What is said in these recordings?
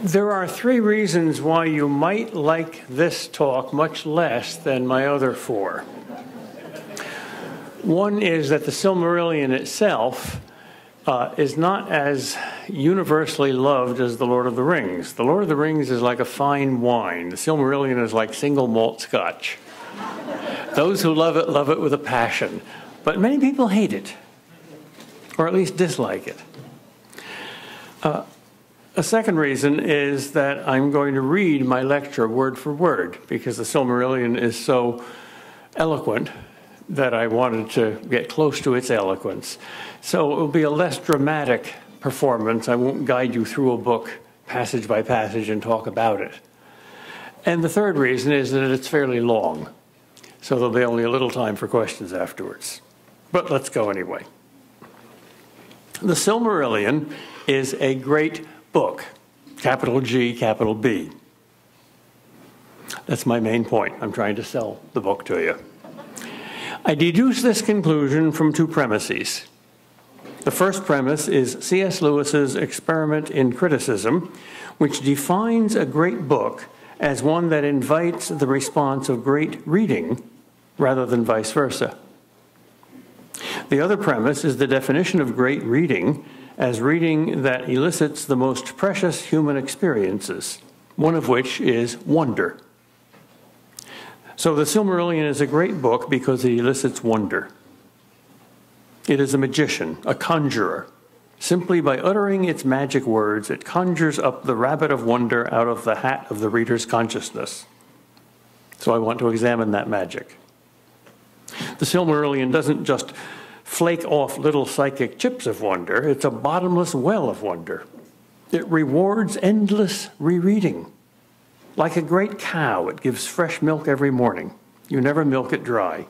There are three reasons why you might like this talk much less than my other four. One is that the Silmarillion itself is not as universally loved as The Lord of the Rings. The Lord of the Rings is like a fine wine. The Silmarillion is like single malt scotch. Those who love it with a passion. But many people hate it, or at least dislike it. A second reason is that I'm going to read my lecture word for word, because the Silmarillion is so eloquent that I wanted to get close to its eloquence. So it will be a less dramatic performance. I won't guide you through a book passage by passage and talk about it. And the third reason is that it's fairly long, so there'll be only a little time for questions afterwards. But let's go anyway. The Silmarillion is a great book, capital G, capital B. That's my main point. I'm trying to sell the book to you. I deduce this conclusion from two premises. The first premise is C.S. Lewis's Experiment in Criticism, which defines a great book as one that invites the response of great reading rather than vice versa. The other premise is the definition of great reading as reading that elicits the most precious human experiences, one of which is wonder. So the Silmarillion is a great book because it elicits wonder. It is a magician, a conjurer. Simply by uttering its magic words, it conjures up the rabbit of wonder out of the hat of the reader's consciousness. So I want to examine that magic. The Silmarillion doesn't just flake off little psychic chips of wonder. It's a bottomless well of wonder. It rewards endless rereading. Like a great cow, it gives fresh milk every morning. You never milk it dry.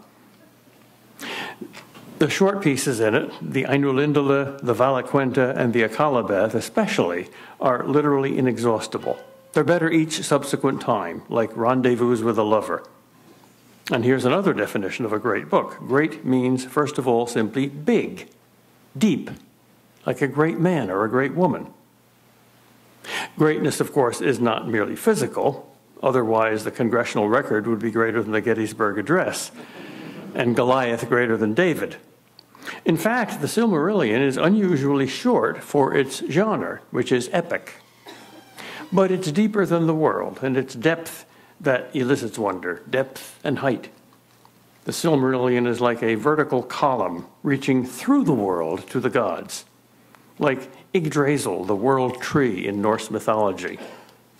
The short pieces in it, the Ainulindale, the Valaquenta, and the Akalabeth especially, are literally inexhaustible. They're better each subsequent time, like rendezvous with a lover. And here's another definition of a great book. Great means, first of all, simply big, deep, like a great man or a great woman. Greatness, of course, is not merely physical. Otherwise, the congressional record would be greater than the Gettysburg Address, and Goliath greater than David. In fact, the Silmarillion is unusually short for its genre, which is epic. But it's deeper than the world, and its depth that elicits wonder, depth and height. The Silmarillion is like a vertical column reaching through the world to the gods, like Yggdrasil, the world tree in Norse mythology,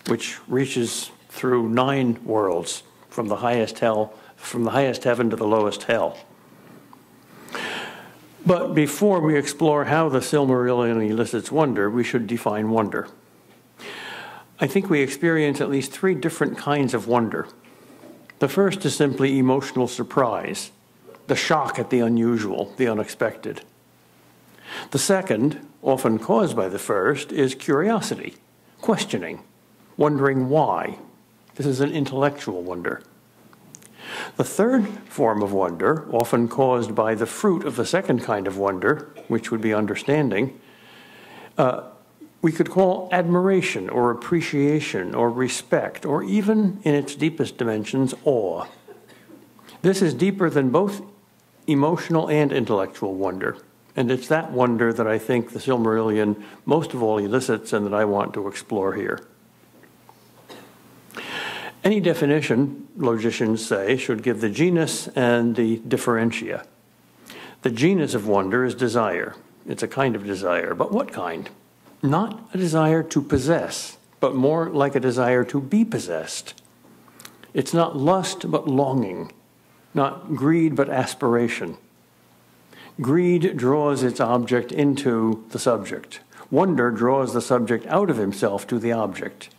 which reaches through 9 worlds, from the highest heaven to the lowest hell. But before we explore how the Silmarillion elicits wonder, we should define wonder. I think we experience at least 3 different kinds of wonder. The first is simply emotional surprise, the shock at the unusual, the unexpected. The second, often caused by the first, is curiosity, questioning, wondering why. This is an intellectual wonder. The third form of wonder, often caused by the fruit of the second kind of wonder, which would be understanding, we could call admiration or appreciation or respect, or even in its deepest dimensions, awe. This is deeper than both emotional and intellectual wonder, and it's that wonder that I think the Silmarillion most of all elicits and that I want to explore here. Any definition, logicians say, should give the genus and the differentia. The genus of wonder is desire. It's a kind of desire, but what kind? Not a desire to possess, but more like a desire to be possessed. It's not lust, but longing, not greed, but aspiration. Greed draws its object into the subject. Wonder draws the subject out of himself to the object.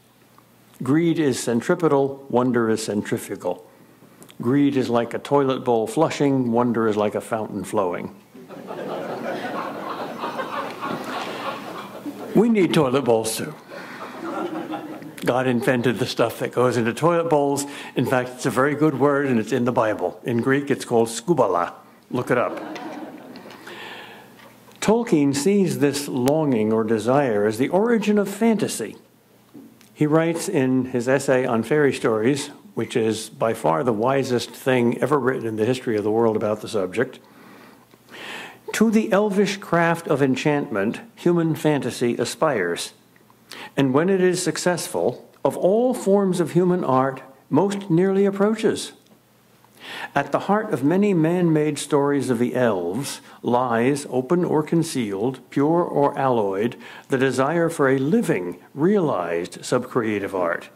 Greed is centripetal, wonder is centrifugal. Greed is like a toilet bowl flushing, wonder is like a fountain flowing. We need toilet bowls too. God invented the stuff that goes into toilet bowls. In fact, it's a very good word and it's in the Bible. In Greek, it's called skubala. Look it up. Tolkien sees this longing or desire as the origin of fantasy. He writes in his essay on fairy stories, which is by far the wisest thing ever written in the history of the world about the subject, "To the elvish craft of enchantment, human fantasy aspires. And when it is successful, of all forms of human art, most nearly approaches. At the heart of many man-made stories of the elves lies, open or concealed, pure or alloyed, the desire for a living, realized subcreative art,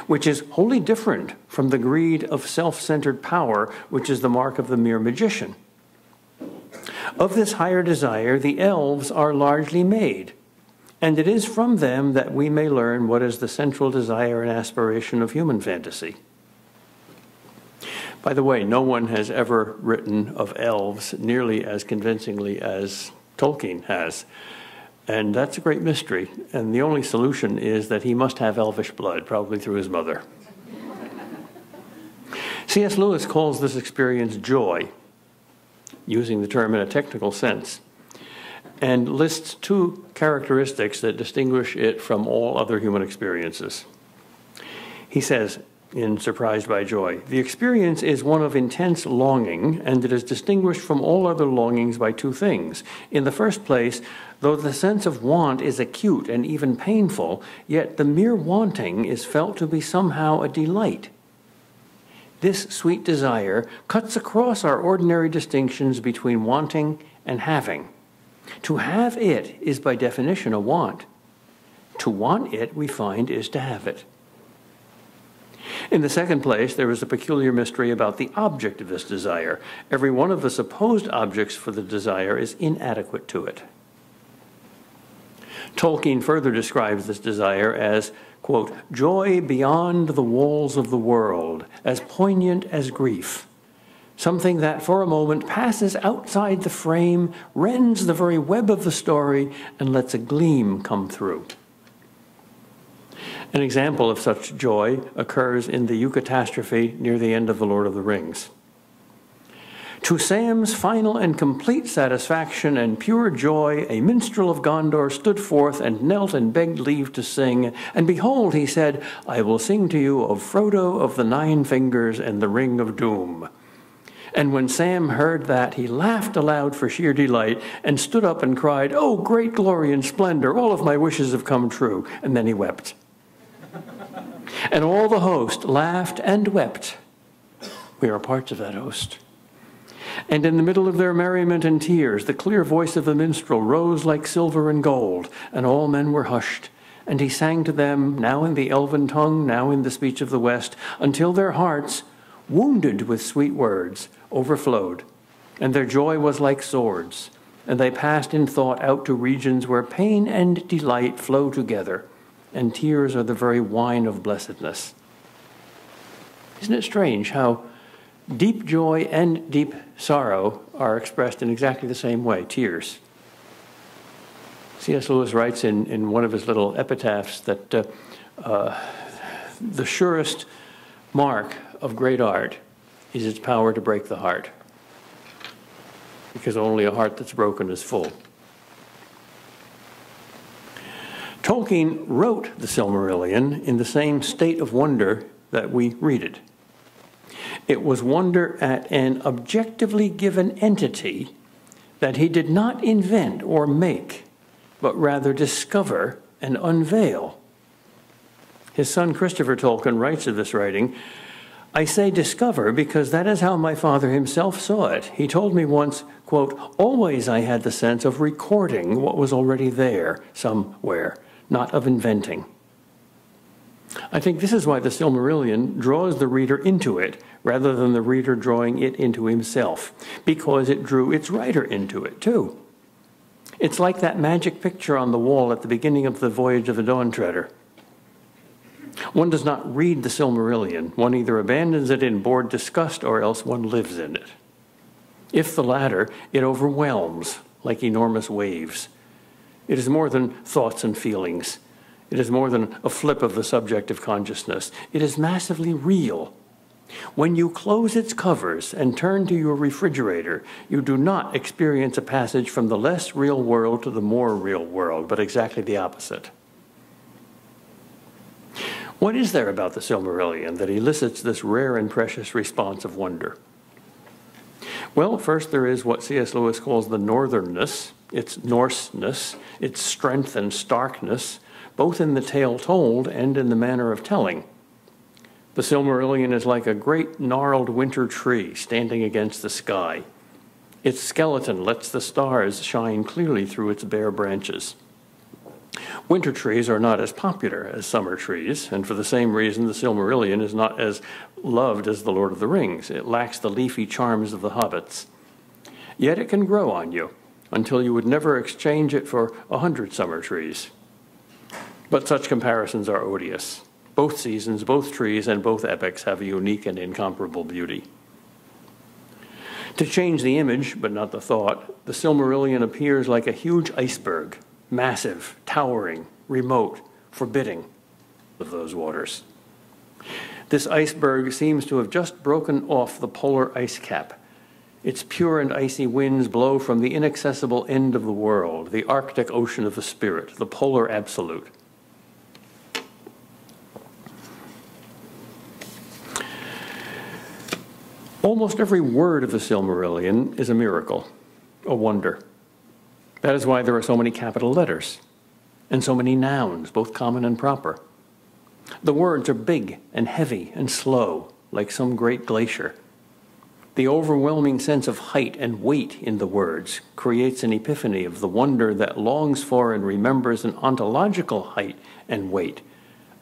which is wholly different from the greed of self-centered power, which is the mark of the mere magician. Of this higher desire, the elves are largely made, and it is from them that we may learn what is the central desire and aspiration of human fantasy." By the way, no one has ever written of elves nearly as convincingly as Tolkien has. And that's a great mystery. And the only solution is that he must have elvish blood, probably through his mother. C.S. Lewis calls this experience joy, using the term in a technical sense, and lists two characteristics that distinguish it from all other human experiences. He says, in Surprised by Joy, "The experience is one of intense longing, and it is distinguished from all other longings by two things. In the first place, though the sense of want is acute and even painful, yet the mere wanting is felt to be somehow a delight. This sweet desire cuts across our ordinary distinctions between wanting and having. To have it is by definition a want. To want it, we find, is to have it. In the second place, there is a peculiar mystery about the object of this desire. Every one of the supposed objects for the desire is inadequate to it." Tolkien further describes this desire as, quote, "joy beyond the walls of the world, as poignant as grief. Something that for a moment passes outside the frame, rends the very web of the story, and lets a gleam come through." An example of such joy occurs in the eucatastrophe near the end of The Lord of the Rings. "To Sam's final and complete satisfaction and pure joy, a minstrel of Gondor stood forth and knelt and begged leave to sing. And behold, he said, I will sing to you of Frodo of the Nine Fingers and the Ring of Doom. And when Sam heard that, he laughed aloud for sheer delight and stood up and cried, oh, great glory and splendor, all of my wishes have come true. And then he wept. And all the host laughed and wept. We are parts of that host. And in the middle of their merriment and tears, the clear voice of the minstrel rose like silver and gold, and all men were hushed. And he sang to them, now in the elven tongue, now in the speech of the West, until their hearts, wounded with sweet words, overflowed, and their joy was like swords, and they passed in thought out to regions where pain and delight flow together, and tears are the very wine of blessedness. Isn't it strange how deep joy and deep sorrow are expressed in exactly the same way, tears? C.S. Lewis writes in one of his little epitaphs that the surest mark of great art is its power to break the heart, because only a heart that's broken is full. Tolkien wrote the Silmarillion in the same state of wonder that we read it. It was wonder at an objectively given entity that he did not invent or make, but rather discover and unveil. His son Christopher Tolkien writes of this writing, I say discover because that is how my father himself saw it. He told me once, quote, always I had the sense of recording what was already there somewhere, not of inventing. I think this is why the Silmarillion draws the reader into it rather than the reader drawing it into himself, because it drew its writer into it too. It's like that magic picture on the wall at the beginning of the Voyage of the Dawn Treader. One does not read the Silmarillion. One either abandons it in bored disgust or else one lives in it. If the latter, it overwhelms like enormous waves. It is more than thoughts and feelings. It is more than a flip of the subjective consciousness. It is massively real. When you close its covers and turn to your refrigerator, you do not experience a passage from the less real world to the more real world, but exactly the opposite. What is there about the Silmarillion that elicits this rare and precious response of wonder? Well, first there is what C.S. Lewis calls the northernness, its Norseness, its strength and starkness, both in the tale told and in the manner of telling. The Silmarillion is like a great gnarled winter tree standing against the sky. Its skeleton lets the stars shine clearly through its bare branches. Winter trees are not as popular as summer trees, and for the same reason the Silmarillion is not as loved as the Lord of the Rings. It lacks the leafy charms of the hobbits. Yet it can grow on you until you would never exchange it for 100 summer trees. But such comparisons are odious. Both seasons, both trees, and both epochs have a unique and incomparable beauty. To change the image, but not the thought, the Silmarillion appears like a huge iceberg, massive, towering, remote, forbidding of those waters. This iceberg seems to have just broken off the polar ice cap. Its pure and icy winds blow from the inaccessible end of the world, the Arctic Ocean of the spirit, the polar absolute. Almost every word of the Silmarillion is a miracle, a wonder. That is why there are so many capital letters and so many nouns, both common and proper. The words are big and heavy and slow, like some great glacier. The overwhelming sense of height and weight in the words creates an epiphany of the wonder that longs for and remembers an ontological height and weight,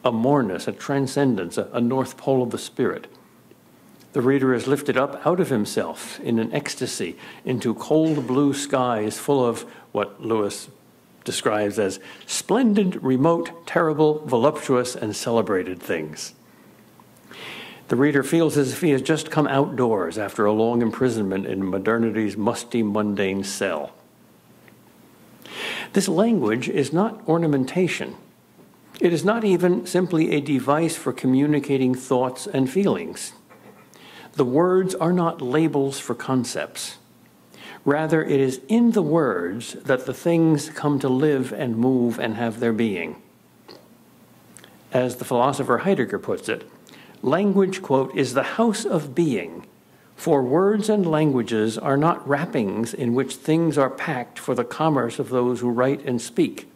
a moreness, a transcendence, a North Pole of the spirit. The reader is lifted up out of himself in an ecstasy into cold blue skies full of what Lewis describes as splendid, remote, terrible, voluptuous, and celebrated things. The reader feels as if he has just come outdoors after a long imprisonment in modernity's musty, mundane cell. This language is not ornamentation. It is not even simply a device for communicating thoughts and feelings. The words are not labels for concepts. Rather, it is in the words that the things come to live and move and have their being. As the philosopher Heidegger puts it, language, quote, is the house of being, for words and languages are not wrappings in which things are packed for the commerce of those who write and speak,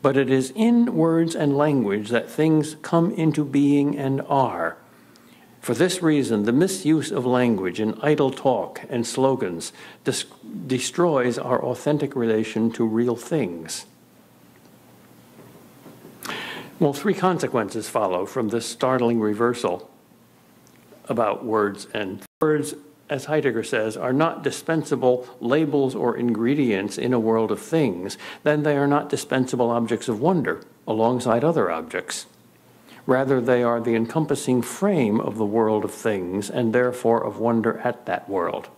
but it is in words and language that things come into being and are. For this reason, the misuse of language in idle talk and slogans destroys our authentic relation to real things. Well, three consequences follow from this startling reversal about words. And words, as Heidegger says, are not dispensable labels or ingredients in a world of things. Then they are not dispensable objects of wonder alongside other objects. Rather, they are the encompassing frame of the world of things, and therefore of wonder at that world.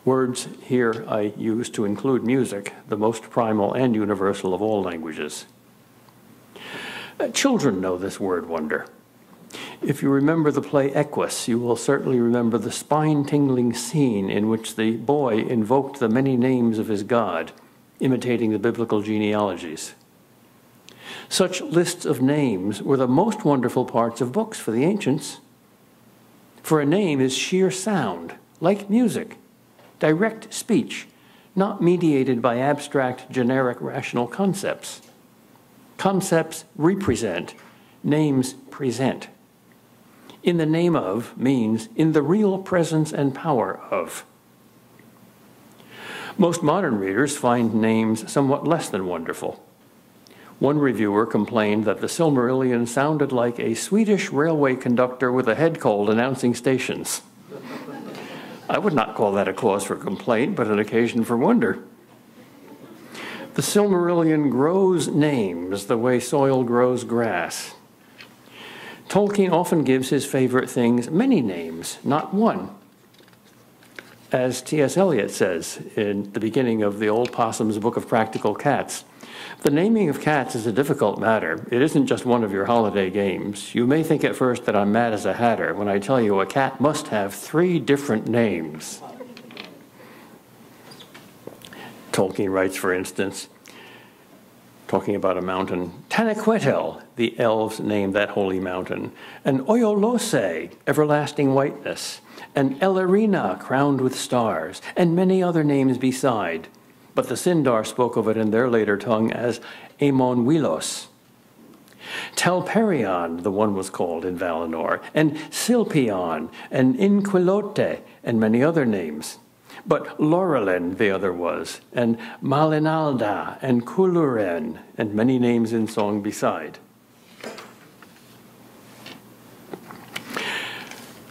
Words here I use to include music, the most primal and universal of all languages. Children know this word wonder. If you remember the play Equus, you will certainly remember the spine-tingling scene in which the boy invoked the many names of his god, imitating the biblical genealogies. Such lists of names were the most wonderful parts of books for the ancients. For a name is sheer sound, like music, direct speech, not mediated by abstract, generic, rational concepts. Concepts represent, names present. In the name of means in the real presence and power of. Most modern readers find names somewhat less than wonderful. One reviewer complained that the Silmarillion sounded like a Swedish railway conductor with a head cold announcing stations. I would not call that a cause for complaint, but an occasion for wonder. The Silmarillion grows names the way soil grows grass. Tolkien often gives his favorite things many names, not one. As T.S. Eliot says in the beginning of the Old Possum's Book of Practical Cats, the naming of cats is a difficult matter. It isn't just one of your holiday games. You may think at first that I'm mad as a hatter when I tell you a cat must have 3 different names. Tolkien writes, for instance, talking about a mountain. Tanaquetel, the elves named that holy mountain. And Oyolose, everlasting whiteness. And Elerina, crowned with stars. And many other names beside. But the Sindar spoke of it in their later tongue as Amon Wilos. Telperion, the one was called in Valinor. And Silpion, and Inquilote, and many other names. But Laurelin, the other was, and Malinalda, and Kuluren, and many names in song beside.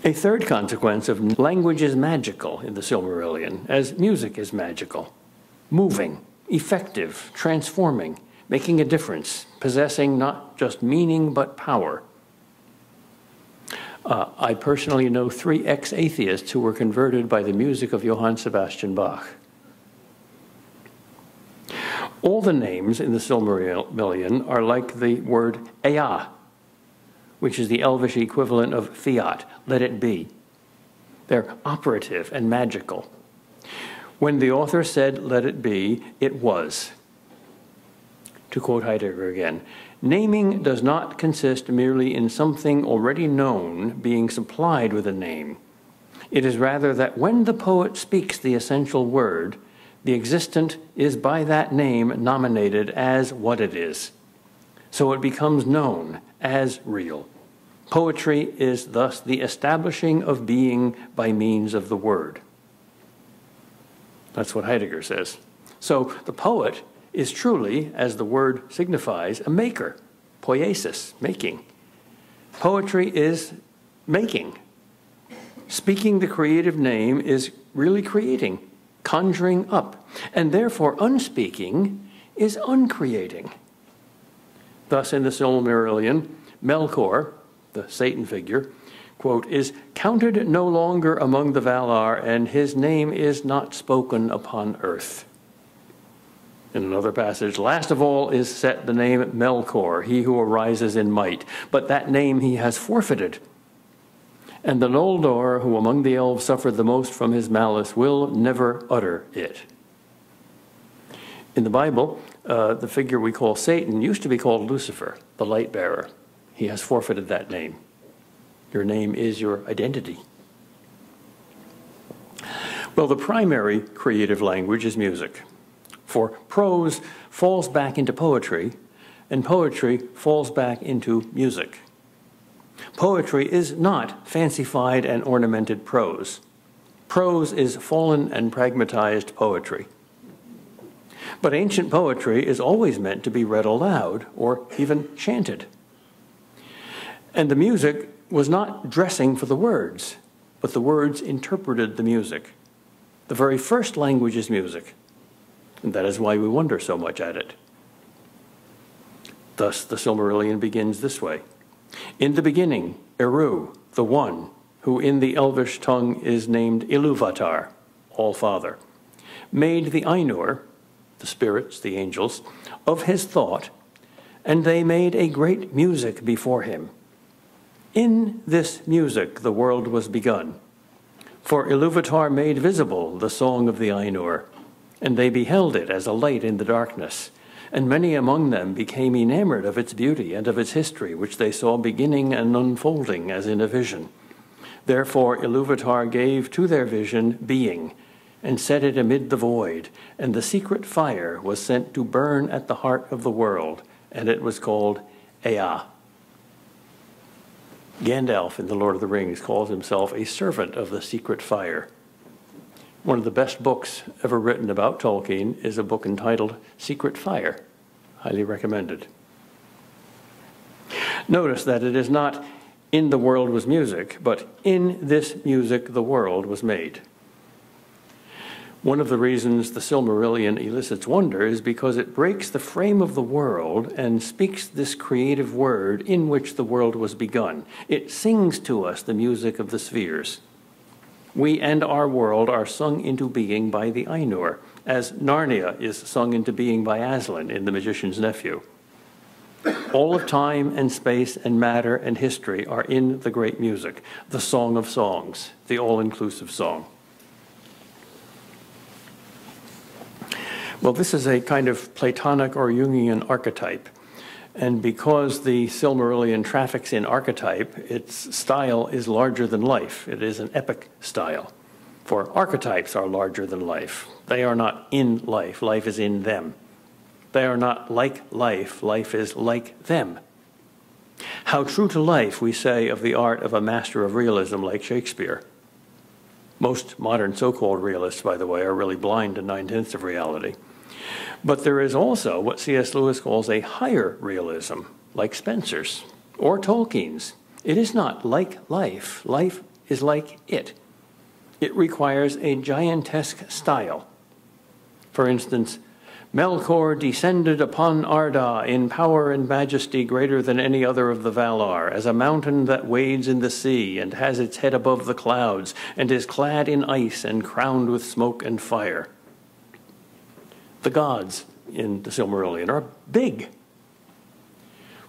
A third consequence of language is magical in the Silmarillion, as music is magical. Moving, effective, transforming, making a difference, possessing not just meaning but power. I personally know 3 ex-atheists who were converted by the music of Johann Sebastian Bach. All the names in the Silmarillion are like the word Ea, which is the Elvish equivalent of fiat, let it be. They're operative and magical. When the author said, let it be, it was. To quote Heidegger again, naming does not consist merely in something already known being supplied with a name. It is rather that when the poet speaks the essential word, the existent is by that name nominated as what it is. So it becomes known as real. Poetry is thus the establishing of being by means of the word. That's what Heidegger says. So the poet is truly, as the word signifies, a maker, poiesis, making. Poetry is making. Speaking the creative name is really creating, conjuring up, and therefore unspeaking is uncreating. Thus, in the Silmarillion, Melkor, the Satan figure, quote, is counted no longer among the Valar, and his name is not spoken upon earth. In another passage, last of all is set the name Melkor, he who arises in might, but that name he has forfeited. And the Noldor, who among the elves suffered the most from his malice, will never utter it. In the Bible, the figure we call Satan used to be called Lucifer, the light bearer. He has forfeited that name. Your name is your identity. Well, the primary creative language is music. For prose falls back into poetry, and poetry falls back into music. Poetry is not fancified and ornamented prose. Prose is fallen and pragmatized poetry. But ancient poetry is always meant to be read aloud or even chanted. And the music was not dressing for the words, but the words interpreted the music. The very first language is music. And that is why we wonder so much at it. Thus, the Silmarillion begins this way. In the beginning, Eru, the One, who in the Elvish tongue is named Iluvatar, All-Father, made the Ainur, the spirits, the angels, of his thought, and they made a great music before him. In this music the world was begun, for Iluvatar made visible the song of the Ainur, and they beheld it as a light in the darkness, and many among them became enamored of its beauty and of its history, which they saw beginning and unfolding as in a vision. Therefore Iluvatar gave to their vision being, and set it amid the void, and the secret fire was sent to burn at the heart of the world, and it was called Ea. Gandalf in The Lord of the Rings calls himself a servant of the secret fire. One of the best books ever written about Tolkien is a book entitled Secret Fire. Highly recommended. Notice that it is not in the world was music, but in this music the world was made. One of the reasons the Silmarillion elicits wonder is because it breaks the frame of the world and speaks this creative word in which the world was begun. It sings to us the music of the spheres. We and our world are sung into being by the Ainur, as Narnia is sung into being by Aslan in The Magician's Nephew. All of time and space and matter and history are in the great music, the Song of Songs, the all-inclusive song. Well, this is a kind of Platonic or Jungian archetype. And because the Silmarillion traffics in archetype, its style is larger than life. It is an epic style. For archetypes are larger than life. They are not in life. Life is in them. They are not like life. Life is like them. How true to life, we say, of the art of a master of realism like Shakespeare. Most modern so-called realists, by the way, are really blind to 9/10 of reality. But there is also what C.S. Lewis calls a higher realism, like Spencer's or Tolkien's. It is not like life. Life is like it. It requires a giantesque style. For instance, Melkor descended upon Arda in power and majesty greater than any other of the Valar, as a mountain that wades in the sea and has its head above the clouds and is clad in ice and crowned with smoke and fire. The gods in the Silmarillion are big.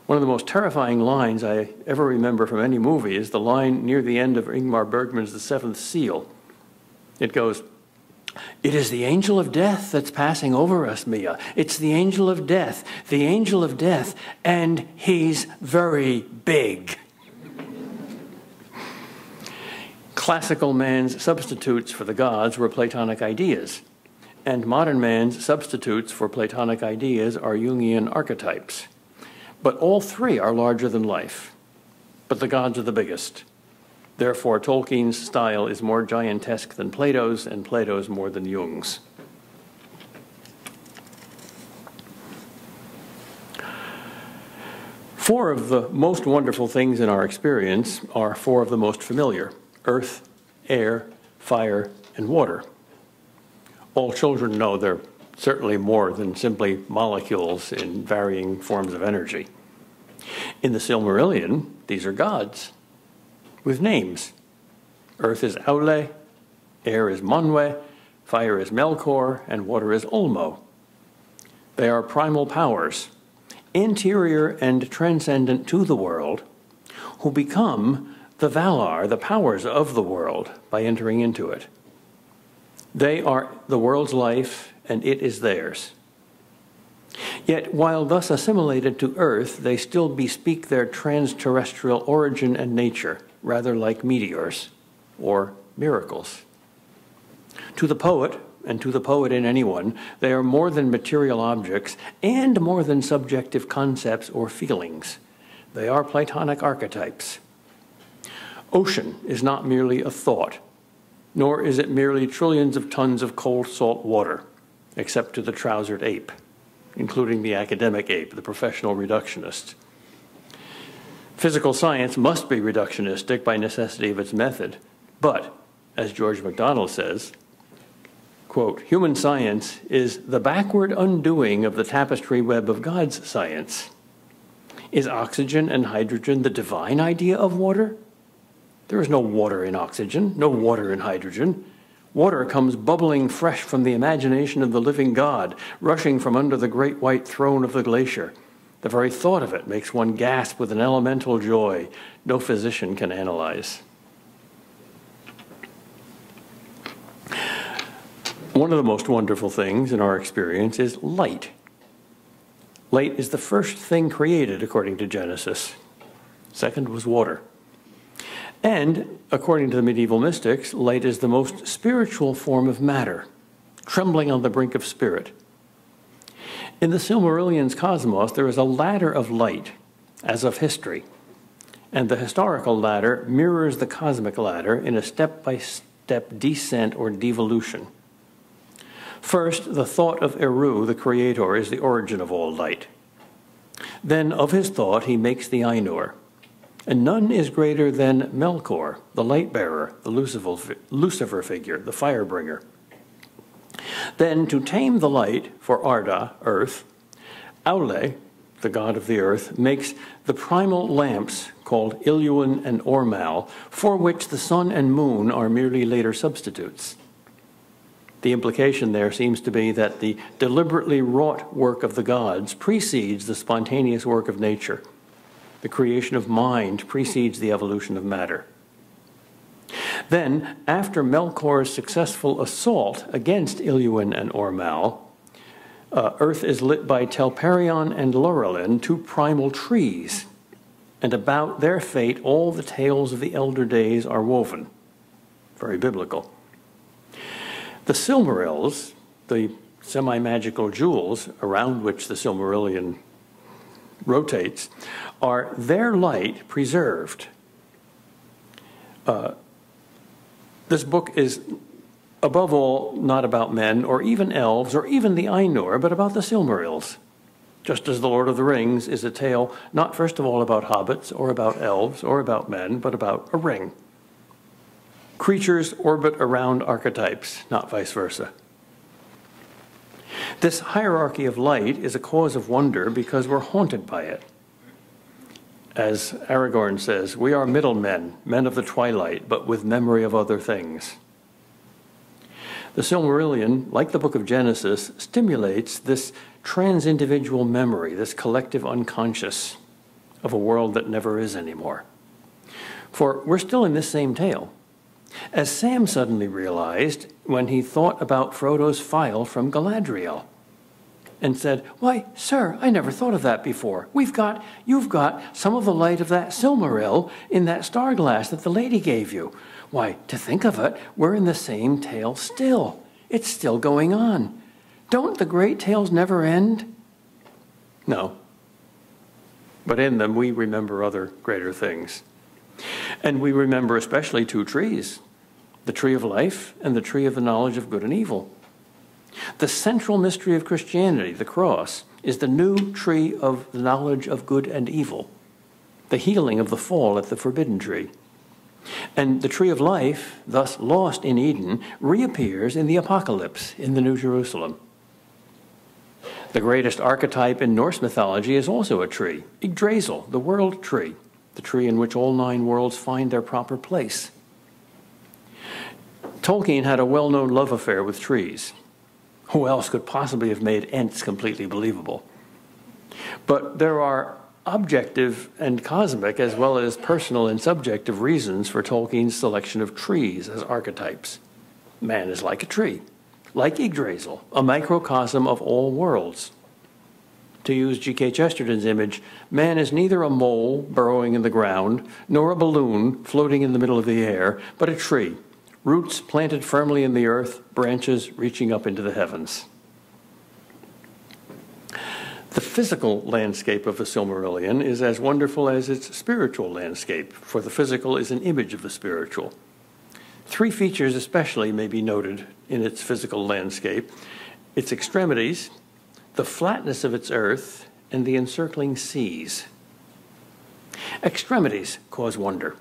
One of the most terrifying lines I ever remember from any movie is the line near the end of Ingmar Bergman's The Seventh Seal. It goes, "It is the angel of death that's passing over us, Mia. It's the angel of death, and he's very big." Classical man's substitutes for the gods were Platonic ideas, and modern man's substitutes for Platonic ideas are Jungian archetypes. But all three are larger than life, but the gods are the biggest. Therefore, Tolkien's style is more giantesque than Plato's, and Plato's more than Jung's. Four of the most wonderful things in our experience are four of the most familiar: earth, air, fire, and water. All children know they're certainly more than simply molecules in varying forms of energy. In the Silmarillion, these are gods with names. Earth is Aule, air is Manwe, fire is Melkor, and water is Ulmo. They are primal powers, interior and transcendent to the world, who become the Valar, the powers of the world, by entering into it. They are the world's life, and it is theirs. Yet, while thus assimilated to Earth, they still bespeak their trans-terrestrial origin and nature, rather like meteors or miracles. To the poet, and to the poet in anyone, they are more than material objects and more than subjective concepts or feelings. They are Platonic archetypes. Ocean is not merely a thought, nor is it merely trillions of tons of cold salt water, except to the trousered ape, including the academic ape, the professional reductionist. Physical science must be reductionistic by necessity of its method, but, as George MacDonald says, quote, "Human science is the backward undoing of the tapestry web of God's science. Is oxygen and hydrogen the divine idea of water? There is no water in oxygen, no water in hydrogen. Water comes bubbling fresh from the imagination of the living God, rushing from under the great white throne of the glacier. The very thought of it makes one gasp with an elemental joy no physician can analyze." One of the most wonderful things in our experience is light. Light is the first thing created according to Genesis. Second was water. And, according to the medieval mystics, light is the most spiritual form of matter, trembling on the brink of spirit. In the Silmarillion's cosmos, there is a ladder of light, as of history, and the historical ladder mirrors the cosmic ladder in a step-by-step descent or devolution. First, the thought of Eru, the creator, is the origin of all light. Then, of his thought, he makes the Ainur. And none is greater than Melkor, the light-bearer, the Lucifer figure, the fire-bringer. Then, to tame the light for Arda, earth, Aule, the god of the earth, makes the primal lamps called Iluin and Ormal, for which the sun and moon are merely later substitutes. The implication there seems to be that the deliberately wrought work of the gods precedes the spontaneous work of nature. The creation of mind precedes the evolution of matter. Then, after Melkor's successful assault against Iluin and Ormal, Earth is lit by Telperion and Laurelin, two primal trees, and about their fate all the tales of the elder days are woven. Very biblical. The Silmarils, the semi-magical jewels around which the Silmarillion rotates, are their light preserved. This book is, above all, not about men or even elves or even the Ainur, but about the Silmarils. Just as The Lord of the Rings is a tale not first of all about hobbits or about elves or about men, but about a ring. Creatures orbit around archetypes, not vice versa. This hierarchy of light is a cause of wonder because we're haunted by it. As Aragorn says, we are middlemen, men of the twilight, but with memory of other things. The Silmarillion, like the book of Genesis, stimulates this trans-individual memory, this collective unconscious of a world that never is anymore. For we're still in this same tale, as Sam suddenly realized when he thought about Frodo's file from Galadriel and said, "Why, sir, I never thought of that before. You've got some of the light of that Silmaril in that star glass that the lady gave you. Why, to think of it, we're in the same tale still. It's still going on. Don't the great tales never end?" No. But in them, we remember other greater things. And we remember especially two trees, the tree of life and the tree of the knowledge of good and evil. The central mystery of Christianity, the cross, is the new tree of the knowledge of good and evil, the healing of the fall at the forbidden tree. And the tree of life, thus lost in Eden, reappears in the apocalypse in the New Jerusalem. The greatest archetype in Norse mythology is also a tree, Yggdrasil, the world tree, the tree in which all 9 worlds find their proper place. Tolkien had a well-known love affair with trees. Who else could possibly have made Ents completely believable? But there are objective and cosmic, as well as personal and subjective reasons for Tolkien's selection of trees as archetypes. Man is like a tree, like Yggdrasil, a microcosm of all worlds. To use G.K. Chesterton's image, man is neither a mole burrowing in the ground, nor a balloon floating in the middle of the air, but a tree, roots planted firmly in the earth, branches reaching up into the heavens. The physical landscape of the Silmarillion is as wonderful as its spiritual landscape, for the physical is an image of the spiritual. 3 features especially may be noted in its physical landscape: its extremities, the flatness of its earth, and the encircling seas. Extremities cause wonder.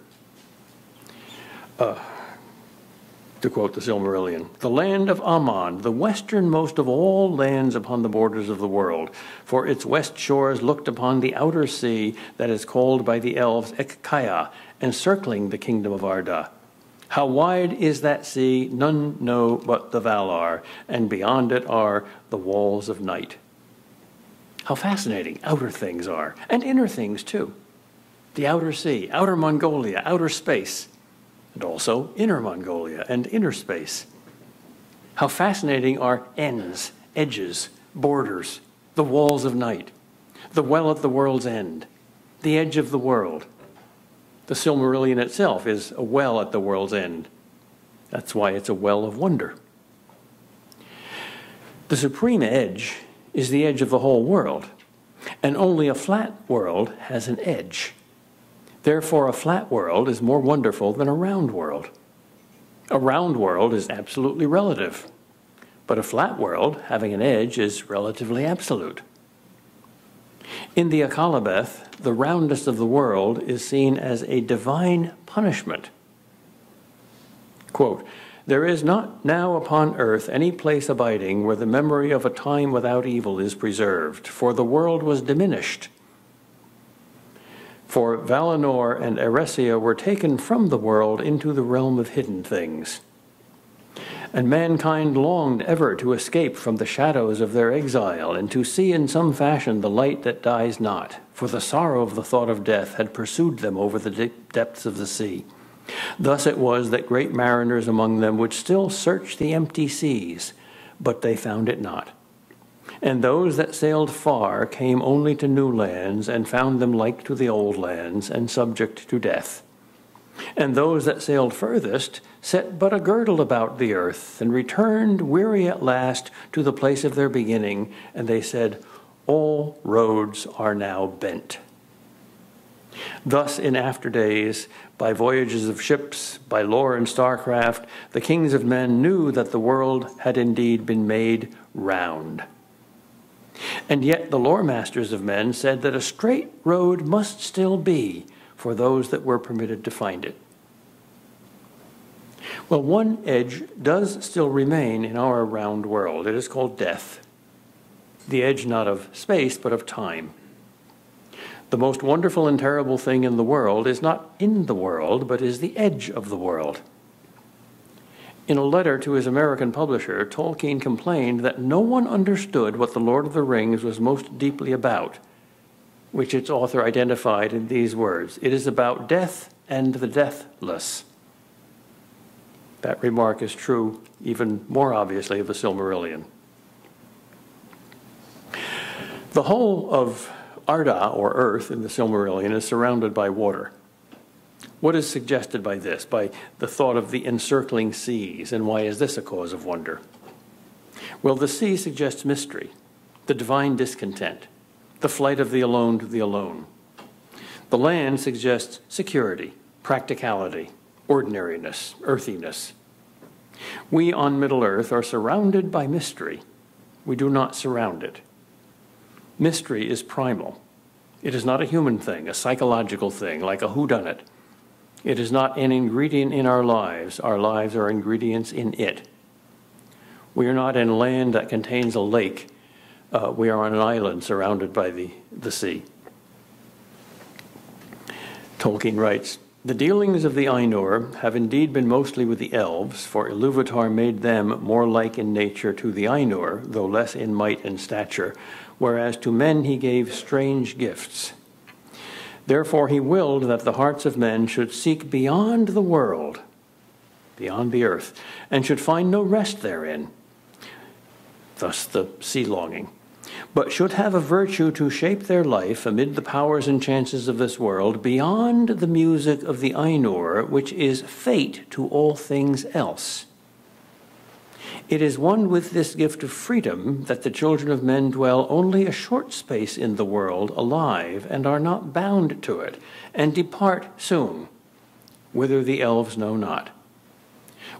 To quote the Silmarillion, "The land of Aman, the westernmost of all lands upon the borders of the world, for its west shores looked upon the outer sea that is called by the elves Ekkaya, encircling the kingdom of Arda. How wide is that sea, none know but the Valar, and beyond it are the walls of night." How fascinating outer things are, and inner things too. The outer sea, outer Mongolia, outer space, and also inner Mongolia and inner space. How fascinating are ends, edges, borders, the walls of night, the well at the world's end, the edge of the world. The Silmarillion itself is a well at the world's end. That's why it's a well of wonder. The supreme edge is the edge of the whole world, and only a flat world has an edge. Therefore, a flat world is more wonderful than a round world. A round world is absolutely relative, but a flat world, having an edge, is relatively absolute. In the Akalabeth, the roundness of the world is seen as a divine punishment. Quote, "There is not now upon earth any place abiding where the memory of a time without evil is preserved, for the world was diminished. For Valinor and Eresia were taken from the world into the realm of hidden things. And mankind longed ever to escape from the shadows of their exile and to see in some fashion the light that dies not, for the sorrow of the thought of death had pursued them over the depths of the sea. Thus it was that great mariners among them would still search the empty seas, but they found it not. And those that sailed far came only to new lands, and found them like to the old lands, and subject to death. And those that sailed furthest set but a girdle about the earth, and returned weary at last to the place of their beginning, and they said, all roads are now bent. Thus in after days, by voyages of ships, by lore and starcraft, the kings of men knew that the world had indeed been made round. And yet the lore masters of men said that a straight road must still be for those that were permitted to find it. Well, one edge does still remain in our round world. It is called death. The edge not of space, but of time. The most wonderful and terrible thing in the world is not in the world, but is the edge of the world. In a letter to his American publisher, Tolkien complained that no one understood what The Lord of the Rings was most deeply about, which its author identified in these words: it is about death and the deathless. That remark is true even more obviously of the Silmarillion. The whole of Arda, or Earth, in the Silmarillion is surrounded by water. What is suggested by this, by the thought of the encircling seas, and why is this a cause of wonder? Well, the sea suggests mystery, the divine discontent, the flight of the alone to the alone. The land suggests security, practicality, ordinariness, earthiness. We on Middle Earth are surrounded by mystery. We do not surround it. Mystery is primal. It is not a human thing, a psychological thing, like a whodunit. It is not an ingredient in our lives. Our lives are ingredients in it. We are not in land that contains a lake. We are on an island surrounded by the sea. Tolkien writes, the dealings of the Ainur have indeed been mostly with the elves, for Ilúvatar made them more like in nature to the Ainur, though less in might and stature, whereas to men he gave strange gifts. Therefore he willed that the hearts of men should seek beyond the world, beyond the earth, and should find no rest therein, thus the sea longing, but should have a virtue to shape their life amid the powers and chances of this world beyond the music of the Ainur, which is fate to all things else. It is one with this gift of freedom that the children of men dwell only a short space in the world alive, and are not bound to it, and depart soon, whither the elves know not.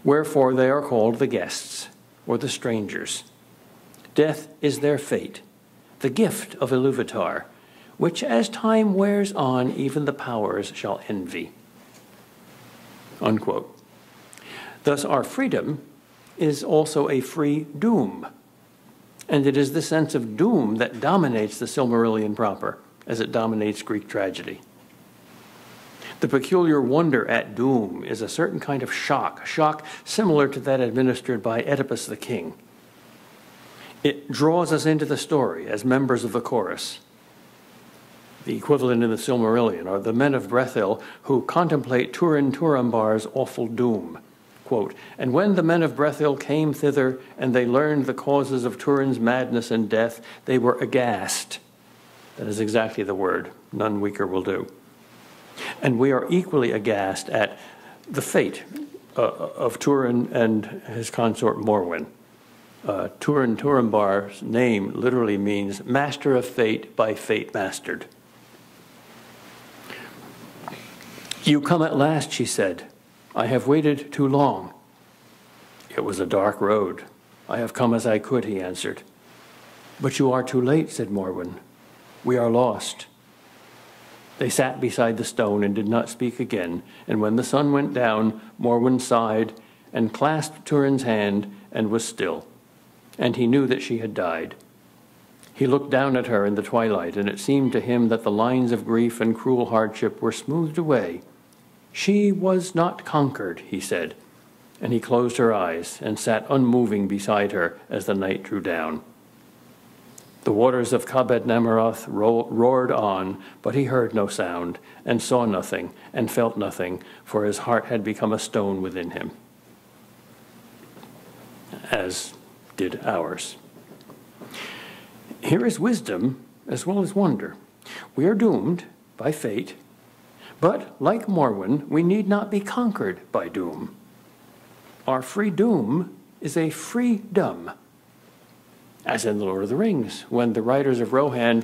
Wherefore they are called the guests, or the strangers. Death is their fate, the gift of Ilúvatar, which as time wears on, even the powers shall envy. Unquote. Thus our freedom is also a free doom. And it is the sense of doom that dominates the Silmarillion proper, as it dominates Greek tragedy. The peculiar wonder at doom is a certain kind of shock, a shock similar to that administered by Oedipus the king. It draws us into the story as members of the chorus. The equivalent in the Silmarillion are the men of Brethil who contemplate Turin Turambar's awful doom. Quote, and when the men of Brethil came thither, and they learned the causes of Turin's madness and death, they were aghast. That is exactly the word. None weaker will do. And we are equally aghast at the fate of Turin and his consort Morwen. Turin Turambar's name literally means master of fate by fate mastered. You come at last, she said. I have waited too long. It was a dark road. I have come as I could, he answered. But you are too late, said Morwen. We are lost. They sat beside the stone and did not speak again, and when the sun went down, Morwen sighed and clasped Turin's hand and was still, and he knew that she had died. He looked down at her in the twilight, and it seemed to him that the lines of grief and cruel hardship were smoothed away. She was not conquered, he said, and he closed her eyes and sat unmoving beside her as the night drew down. The waters of Kabed Namaroth roared on, but he heard no sound, and saw nothing, and felt nothing, for his heart had become a stone within him, as did ours. Here is wisdom as well as wonder. We are doomed by fate, but like Morwen, we need not be conquered by doom. Our free doom is a freedom, as in The Lord of the Rings, when the riders of Rohan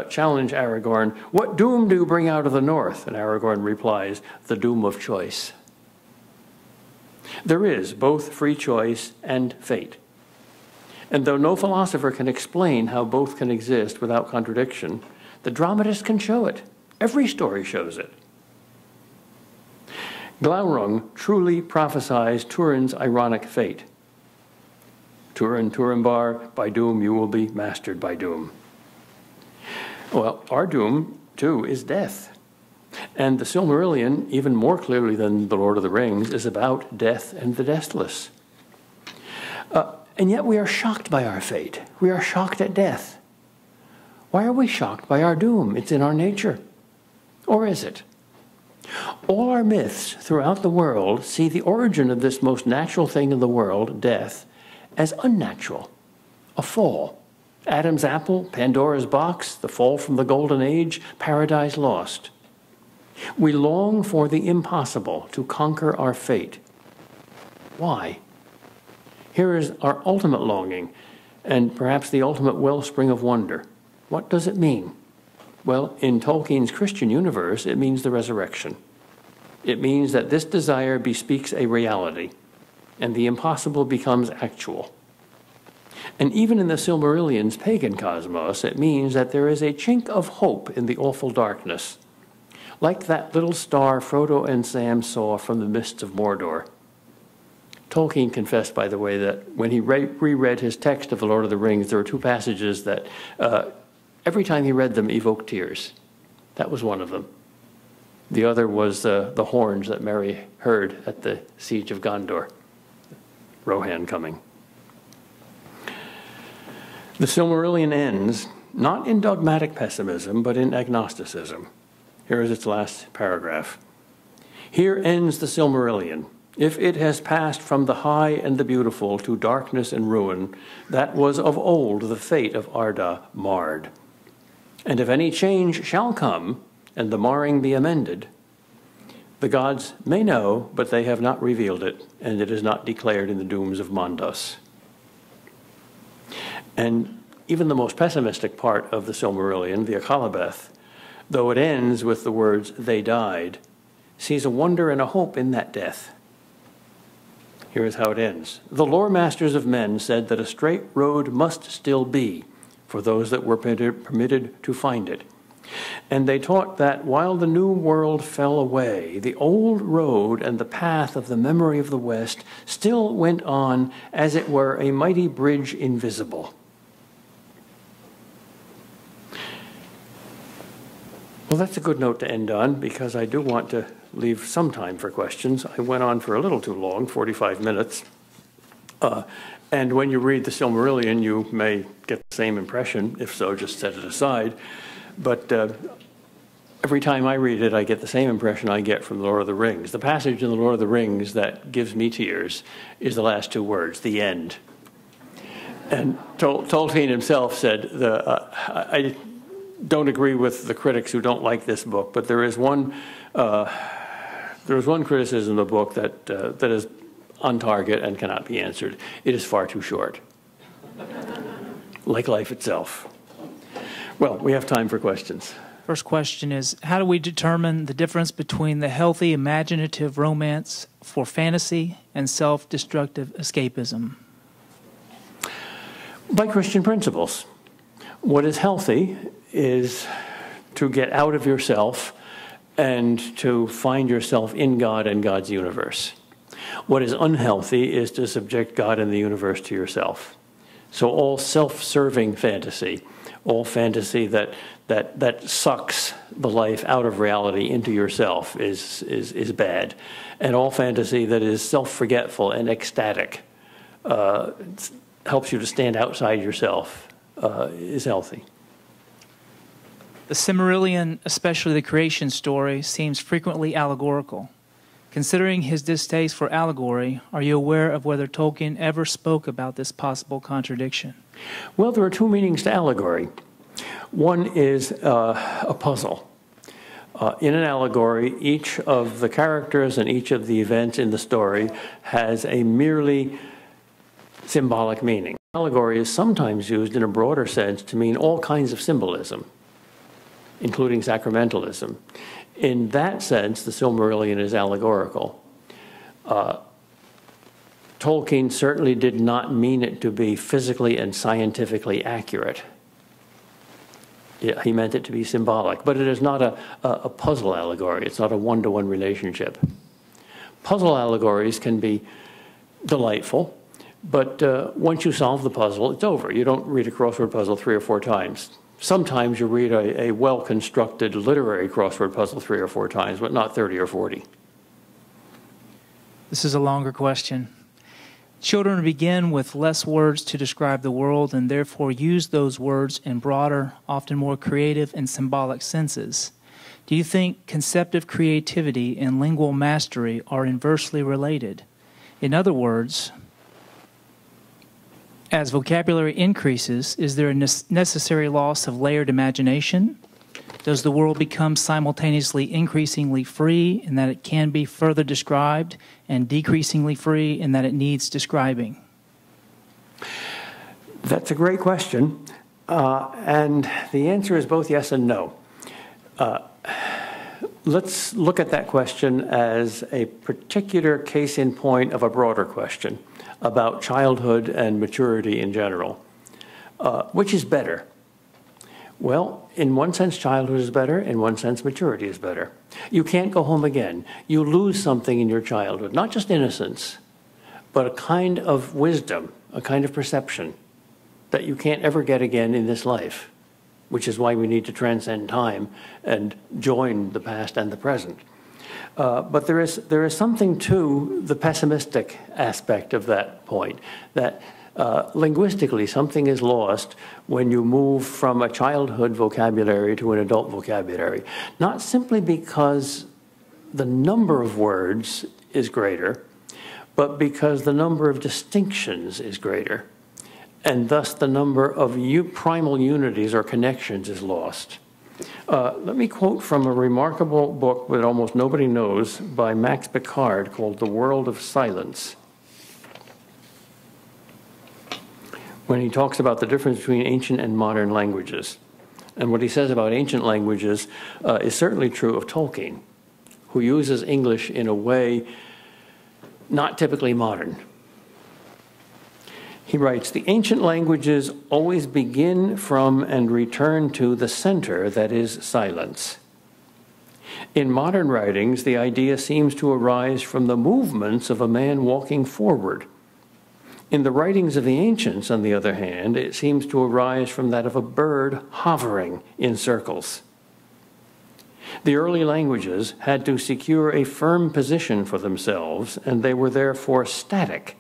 challenge Aragorn, "What doom do you bring out of the north?" And Aragorn replies, "The doom of choice." There is both free choice and fate. And though no philosopher can explain how both can exist without contradiction, the dramatist can show it. Every story shows it. Glaurung truly prophesies Turin's ironic fate. Turin, Turimbar, by doom you will be mastered by doom. Well, our doom, too, is death. And the Silmarillion, even more clearly than The Lord of the Rings, is about death and the deathless. And yet we are shocked by our fate. We are shocked at death. Why are we shocked by our doom? It's in our nature. Or is it? All our myths throughout the world see the origin of this most natural thing in the world, death, as unnatural, a fall. Adam's apple, Pandora's box, the fall from the golden age, paradise lost. We long for the impossible to conquer our fate. Why? Here is our ultimate longing, and perhaps the ultimate wellspring of wonder. What does it mean? Well, in Tolkien's Christian universe, it means the resurrection. It means that this desire bespeaks a reality, and the impossible becomes actual. And even in the Silmarillion's pagan cosmos, it means that there is a chink of hope in the awful darkness, like that little star Frodo and Sam saw from the mists of Mordor. Tolkien confessed, by the way, that when he reread his text of The Lord of the Rings, there were two passages that every time he read them evoked tears. That was one of them. The other was the horns that Merry heard at the siege of Gondor, Rohan coming. The Silmarillion ends not in dogmatic pessimism, but in agnosticism. Here is its last paragraph. Here ends the Silmarillion. If it has passed from the high and the beautiful to darkness and ruin, that was of old the fate of Arda marred. And if any change shall come, and the marring be amended, the gods may know, but they have not revealed it, and it is not declared in the dooms of Mondos. And even the most pessimistic part of the Silmarillion, the Akalabeth, though it ends with the words, "they died," sees a wonder and a hope in that death. Here is how it ends. The lore masters of men said that a straight road must still be for those that were permitted to find it. And they taught that while the new world fell away, the old road and the path of the memory of the West still went on, as it were a mighty bridge invisible. Well, that's a good note to end on, because I do want to leave some time for questions. I went on for a little too long, 45 minutes. And when you read the Silmarillion, you may get the same impression. If so, just set it aside. But every time I read it, I get the same impression I get from The Lord of the Rings. The passage in The Lord of the Rings that gives me tears is the last two words, the end. And Tolkien himself said, I don't agree with the critics who don't like this book, but there is one criticism of the book that is on target and cannot be answered. It is far too short, like life itself. Well, we have time for questions. First question is, how do we determine the difference between the healthy imaginative romance for fantasy and self-destructive escapism? By Christian principles. What is healthy is to get out of yourself and to find yourself in God and God's universe. What is unhealthy is to subject God and the universe to yourself. So all self-serving fantasy, all fantasy that sucks the life out of reality into yourself is bad. And all fantasy that is self-forgetful and ecstatic helps you to stand outside yourself is healthy. The Silmarillion, especially the creation story, seems frequently allegorical. Considering his distaste for allegory, are you aware of whether Tolkien ever spoke about this possible contradiction? Well, there are two meanings to allegory. One is a puzzle. In an allegory, each of the characters and each of the events in the story has a merely symbolic meaning. Allegory is sometimes used in a broader sense to mean all kinds of symbolism, including sacramentalism. In that sense, the Silmarillion is allegorical. Tolkien certainly did not mean it to be physically and scientifically accurate. He meant it to be symbolic, but it is not a puzzle allegory. It's not a one-to-one relationship. Puzzle allegories can be delightful, but once you solve the puzzle, it's over. You don't read a crossword puzzle 3 or 4 times. Sometimes you read a well-constructed literary crossword puzzle 3 or 4 times, but not 30 or 40. This is a longer question. Children begin with less words to describe the world and therefore use those words in broader, often more creative and symbolic senses. Do you think conceptive creativity and lingual mastery are inversely related? In other words, as vocabulary increases, is there a necessary loss of layered imagination? Does the world become simultaneously increasingly free in that it can be further described and decreasingly free in that it needs describing? That's a great question. And the answer is both yes and no. Let's look at that question as a particular case in point of a broader question about childhood and maturity in general. Which is better? Well, in one sense, childhood is better. In one sense, maturity is better. You can't go home again. You lose something in your childhood, not just innocence, but a kind of wisdom, a kind of perception that you can't ever get again in this life, which is why we need to transcend time and join the past and the present. But there is something to the pessimistic aspect of that point, that linguistically something is lost when you move from a childhood vocabulary to an adult vocabulary, not simply because the number of words is greater, but because the number of distinctions is greater, and thus the number of primal unities or connections is lost. Let me quote from a remarkable book that almost nobody knows by Max Picard called The World of Silence, when he talks about the difference between ancient and modern languages. And what he says about ancient languages is certainly true of Tolkien, who uses English in a way not typically modern. He writes, "The ancient languages always begin from and return to the center that is silence. In modern writings, the idea seems to arise from the movements of a man walking forward. In the writings of the ancients, on the other hand, it seems to arise from that of a bird hovering in circles. The early languages had to secure a firm position for themselves, and they were therefore static.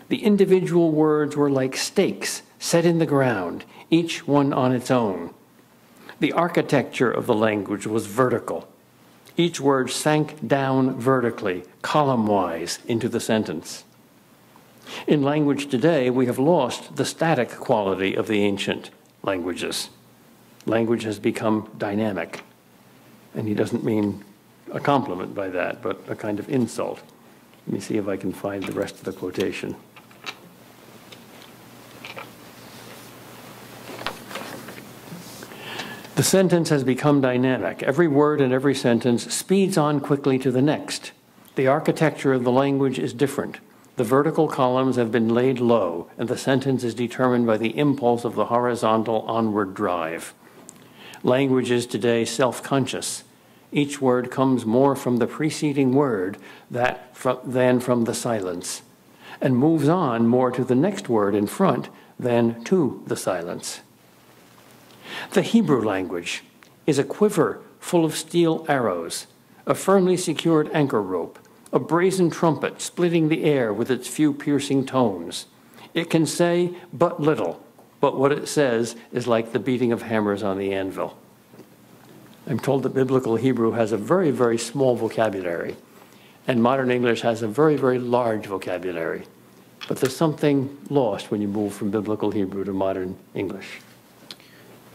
The individual words were like stakes set in the ground, each one on its own. The architecture of the language was vertical. Each word sank down vertically, column-wise, into the sentence. In language today, we have lost the static quality of the ancient languages. Language has become dynamic. And he doesn't mean a compliment by that, but a kind of insult. Let me see if I can find the rest of the quotation. The sentence has become dynamic. Every word and every sentence speeds on quickly to the next. The architecture of the language is different. The vertical columns have been laid low, and the sentence is determined by the impulse of the horizontal onward drive. Language is today self-conscious. Each word comes more from the preceding word than from the silence, and moves on more to the next word in front than to the silence. The Hebrew language is a quiver full of steel arrows, a firmly secured anchor rope, a brazen trumpet splitting the air with its few piercing tones. It can say but little, but what it says is like the beating of hammers on the anvil." I'm told that Biblical Hebrew has a very, very small vocabulary, And modern English has a very, very large vocabulary. But there's something lost when you move from biblical Hebrew to modern English.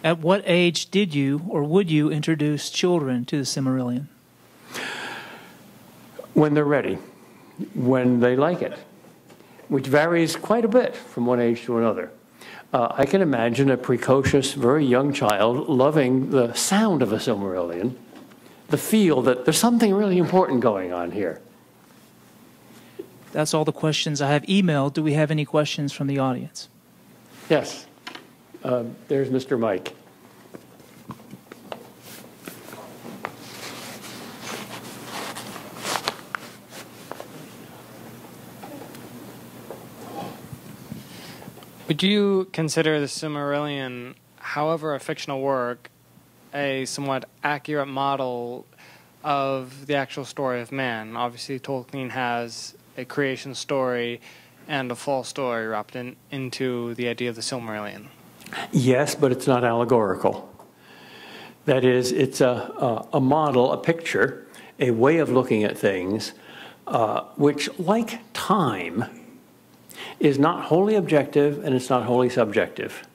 At what age did you or would you introduce children to the Silmarillion? When they're ready, when they like it, which varies quite a bit from one age to another. I can imagine a precocious, very young child loving the sound of a Silmarillion, the feel that there's something really important going on here. That's all the questions I have emailed. Do we have any questions from the audience? Yes. There's Mr. Mike. Would you consider the Silmarillion, however a fictional work, a somewhat accurate model of the actual story of man? Obviously, Tolkien has a creation story and a fall story wrapped into the idea of the Silmarillion. Yes, but it's not allegorical. That is, it's a model, a picture, a way of looking at things, which, like time, is not wholly objective and it's not wholly subjective.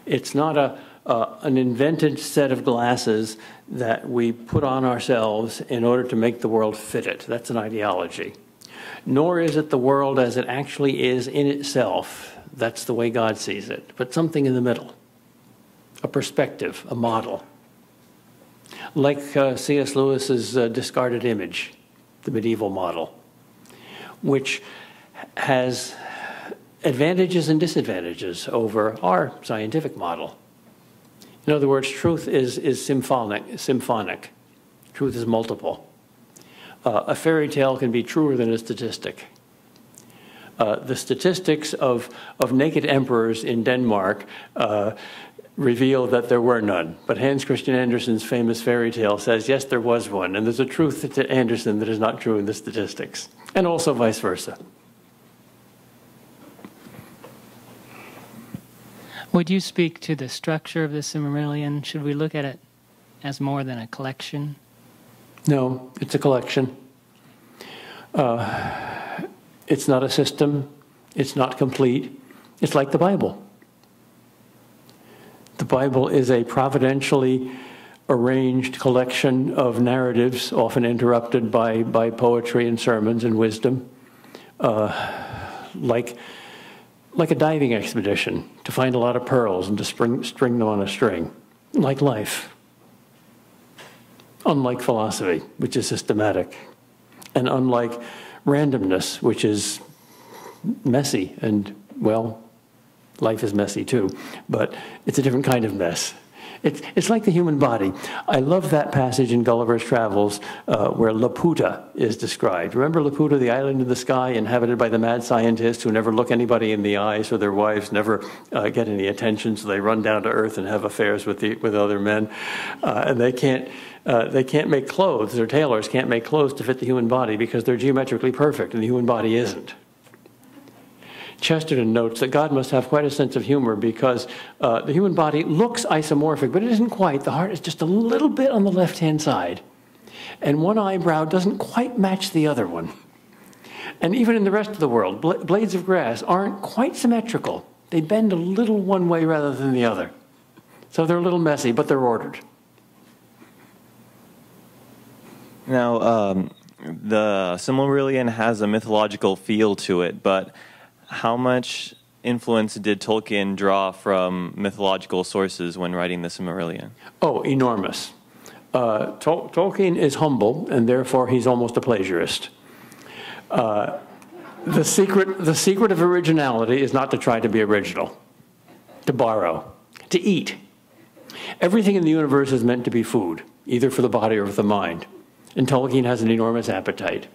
It's not an invented set of glasses that we put on ourselves in order to make the world fit it. That's an ideology. Nor is it the world as it actually is in itself. That's the way God sees it. But something in the middle, a perspective, a model. Like C.S. Lewis's discarded image, the medieval model, which has advantages and disadvantages over our scientific model. In other words, truth is symphonic. Truth is multiple. A fairy tale can be truer than a statistic. The statistics of naked emperors in Denmark reveal that there were none. But Hans Christian Andersen's famous fairy tale says, yes, there was one. And there's a truth to Andersen that is not true in the statistics. And also vice versa. Would you speak to the structure of the Silmarillion? Should we look at it as more than a collection? No, it's a collection. It's not a system. It's not complete. It's like the Bible. The Bible is a providentially arranged collection of narratives, often interrupted by poetry and sermons and wisdom, like a diving expedition to find a lot of pearls and to string them on a string, like life. Unlike philosophy, which is systematic, and unlike randomness, which is messy, and, well, life is messy too, but it's a different kind of mess. It's like the human body. I love that passage in Gulliver's Travels where Laputa is described. Remember Laputa, the island in the sky inhabited by the mad scientists who never look anybody in the eye, so their wives never get any attention, so they run down to Earth and have affairs with other men. And they can't make clothes, their tailors can't make clothes to fit the human body because they're geometrically perfect and the human body isn't. Chesterton notes that God must have quite a sense of humor because the human body looks isomorphic, but it isn't quite. The heart is just a little bit on the left-hand side. And one eyebrow doesn't quite match the other one. And even in the rest of the world, blades of grass aren't quite symmetrical. They bend a little one way rather than the other. So they're a little messy, but they're ordered. Now, the Silmarillion has a mythological feel to it, but how much influence did Tolkien draw from mythological sources when writing the Silmarillion? Oh, enormous. Tolkien is humble, and therefore he's almost a plagiarist. The secret of originality is not to try to be original, to borrow, to eat. Everything in the universe is meant to be food, either for the body or for the mind. And Tolkien has an enormous appetite.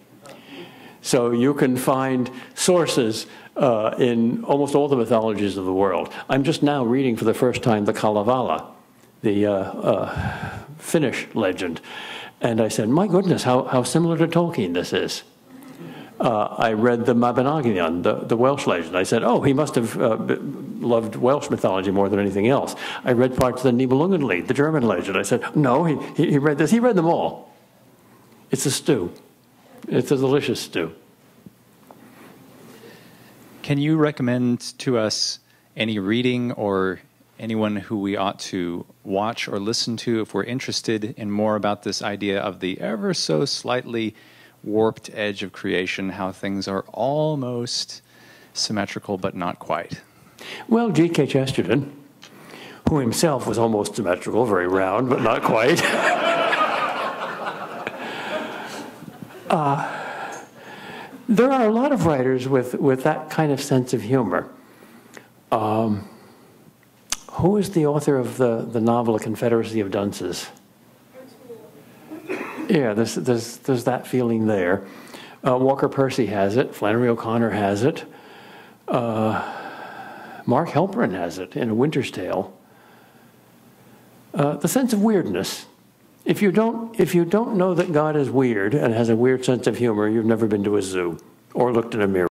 So you can find sources in almost all the mythologies of the world. I'm just now reading for the first time the Kalevala, the Finnish legend. And I said, my goodness, how similar to Tolkien this is. I read the Mabinogion, the Welsh legend. I said, oh, he must have loved Welsh mythology more than anything else. I read parts of the Nibelungenlied, the German legend. I said, no, he read this. He read them all. It's a stew. It's a delicious stew. Can you recommend to us any reading or anyone who we ought to watch or listen to if we're interested in more about this idea of the ever so slightly warped edge of creation, how things are almost symmetrical but not quite? Well, G.K. Chesterton, who himself was almost symmetrical, very round, but not quite. There are a lot of writers with that kind of sense of humor. Who is the author of the novel A Confederacy of Dunces? Yeah, there's that feeling there. Walker Percy has it. Flannery O'Connor has it. Mark Halperin has it in A Winter's Tale. The sense of weirdness. If you don't know that God is weird and has a weird sense of humor, you've never been to a zoo or looked in a mirror.